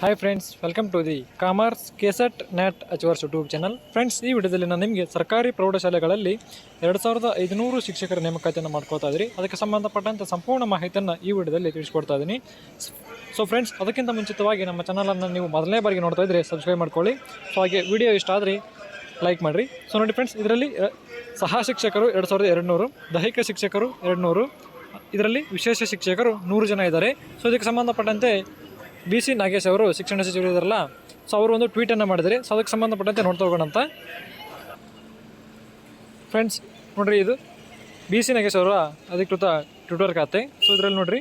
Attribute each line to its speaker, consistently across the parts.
Speaker 1: Hi friends, welcome to the commerce KSET NET achievers YouTube channel. Friends, ಈ ವಿಡಿಯೋದಲ್ಲಿ ನಾನು ನಿಮಗೆ ಸರ್ಕಾರಿ ಪ್ರೌಢಶಾಲೆಗಳಲ್ಲಿ 2500 ಶಿಕ್ಷಕರ ನೇಮಕಾತಿಯನ್ನು ಮಾಡ್ಕೊಳ್ತಾ ಇದ್ದೀರಿ. ಅದಕ್ಕೆ ಸಂಬಂಧಪಟ್ಟಂಥ ಸಂಪೂರ್ಣ ಮಾಹಿತಿಯನ್ನು ಈ ವಿಡಿಯೋದಲ್ಲಿ ತಿಳಿಸ್ಕೊಡ್ತಾ ಇದ್ದೀನಿ. ಸೊ ಫ್ರೆಂಡ್ಸ್, ಅದಕ್ಕಿಂತ ಮುಂಚಿತವಾಗಿ ನಮ್ಮ ಚಾನಲನ್ನು ನೀವು ಮೊದಲನೇ ಬಾರಿಗೆ ನೋಡ್ತಾ ಇದ್ದರೆ ಸಬ್ಸ್ಕ್ರೈಬ್ ಮಾಡ್ಕೊಳ್ಳಿ. ಸೊ ಹಾಗೆ ವಿಡಿಯೋ ಇಷ್ಟ ಆದರೆ ಲೈಕ್ ಮಾಡಿರಿ. ಸೊ ನೋಡಿ ಫ್ರೆಂಡ್ಸ್, ಇದರಲ್ಲಿ ಸಹ ಶಿಕ್ಷಕರು 2200, ದೈಹಿಕ ಶಿಕ್ಷಕರು 200, ಇದರಲ್ಲಿ ವಿಶೇಷ ಶಿಕ್ಷಕರು 100 ಜನ ಇದ್ದಾರೆ. ಸೊ ಇದಕ್ಕೆ ಸಂಬಂಧಪಟ್ಟಂತೆ BC ನಾಗೇಶ್ ಅವರು ಶಿಕ್ಷಣ ಸಚಿವರು ಇದ್ದಾರಲ್ಲ, ಸೊ ಅವರು ಒಂದು ಟ್ವೀಟನ್ನು ಮಾಡಿದರೆ. ಸೊ ಅದಕ್ಕೆ ಸಂಬಂಧಪಟ್ಟಂತೆ ನೋಡ್ತಾ ಹೋಗೋಣ ಅಂತ. ಫ್ರೆಂಡ್ಸ್ ನೋಡಿರಿ, ಇದು BC ನಾಗೇಶ್ ಅವರ ಅಧಿಕೃತ ಟ್ವಿಟರ್ ಖಾತೆ. ಸೊ ಇದರಲ್ಲಿ ನೋಡಿರಿ,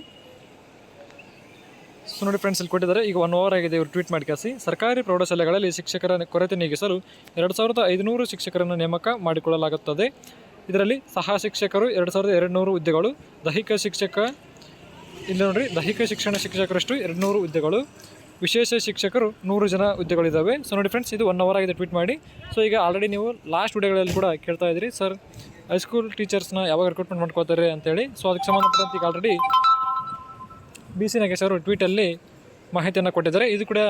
Speaker 1: ಸೊ ನೋಡಿ ಫ್ರೆಂಡ್ಸ್, ಇಲ್ಲಿ ಕೊಟ್ಟಿದ್ದಾರೆ. ಈಗ 1 ಅವರ್ ಆಗಿದೆ ಇವರು ಟ್ವೀಟ್ ಮಾಡಿ ಕಳಿಸಿ. ಸರ್ಕಾರಿ ಪ್ರೌಢಶಾಲೆಗಳಲ್ಲಿ ಶಿಕ್ಷಕರ ಕೊರತೆ ನೀಗಿಸಲು 2500 ಶಿಕ್ಷಕರನ್ನು ನೇಮಕ ಮಾಡಿಕೊಳ್ಳಲಾಗುತ್ತದೆ. ಇದರಲ್ಲಿ ಸಹ ಶಿಕ್ಷಕರು 2200 ಹುದ್ದೆಗಳು, ದೈಹಿಕ ಶಿಕ್ಷಕ ಇಲ್ಲಿ ನೋಡಿರಿ, ದೈಹಿಕ ಶಿಕ್ಷಣ ಶಿಕ್ಷಕರಷ್ಟು 200 ಹುದ್ದೆಗಳು, ವಿಶೇಷ ಶಿಕ್ಷಕರು 100 ಜನ ಹುದ್ದೆಗಳಿದ್ದಾವೆ. ಸೊ ನೋಡಿ ಫ್ರೆಂಡ್ಸ್, ಇದು 1 ಅವರ್ ಆಗಿದೆ ಟ್ವೀಟ್ ಮಾಡಿ. ಸೊ ಈಗ ಆಲ್ರೆಡಿ ನೀವು ಲಾಸ್ಟ್ ವಿಡಿಯೋಗಳಲ್ಲಿ ಕೂಡ ಕೇಳ್ತಾ ಇದ್ದೀರಿ, ಸರ್ ಹೈಸ್ಕೂಲ್ ಟೀಚರ್ಸ್ನ ಯಾವಾಗ ರಿಕ್ರೂಟ್ಮೆಂಟ್ ಮಾಡ್ಕೋತಾರೆ ಅಂತೇಳಿ. ಸೊ ಅದಕ್ಕೆ ಸಂಬಂಧಪಟ್ಟಂತೆ ಈಗ ಆಲ್ರೆಡಿ BC ನಾಗೇಶ್ ಅವರು ಟ್ವೀಟಲ್ಲಿ ಮಾಹಿತಿಯನ್ನು ಕೊಟ್ಟಿದ್ದಾರೆ. ಇದು ಕೂಡ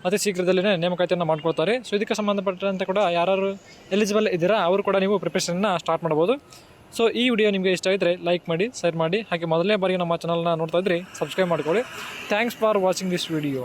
Speaker 1: ಅತಿ ಶೀಘ್ರದಲ್ಲೇ ನೇಮಕಾತಿಯನ್ನು ಮಾಡ್ಕೊಳ್ತಾರೆ. ಸೊ ಇದಕ್ಕೆ ಸಂಬಂಧಪಟ್ಟಂತೆ ಕೂಡ ಯಾರು ಎಲಿಜಿಬಲ್ ಇದ್ದೀರಾ ಅವರು ಕೂಡ ನೀವು ಪ್ರಿಪ್ರೇಷನ್ನ ಸ್ಟಾರ್ಟ್ ಮಾಡ್ಬೋದು. ಸೊ ಈ ವಿಡಿಯೋ ನಿಮಗೆ ಇಷ್ಟ ಆಗಿದ್ದರೆ ಲೈಕ್ ಮಾಡಿ, ಶೇರ್ ಮಾಡಿ. ಹಾಗೆ ಮೊದಲನೇ ಬಾರಿಗೆ ನಮ್ಮ ಚಾನಲ್ನ ನೋಡ್ತಾ ಇದ್ದರೆ ಸಬ್ಸ್ಕ್ರೈಬ್ ಮಾಡ್ಕೊಳ್ಳಿ. Thanks for watching this video.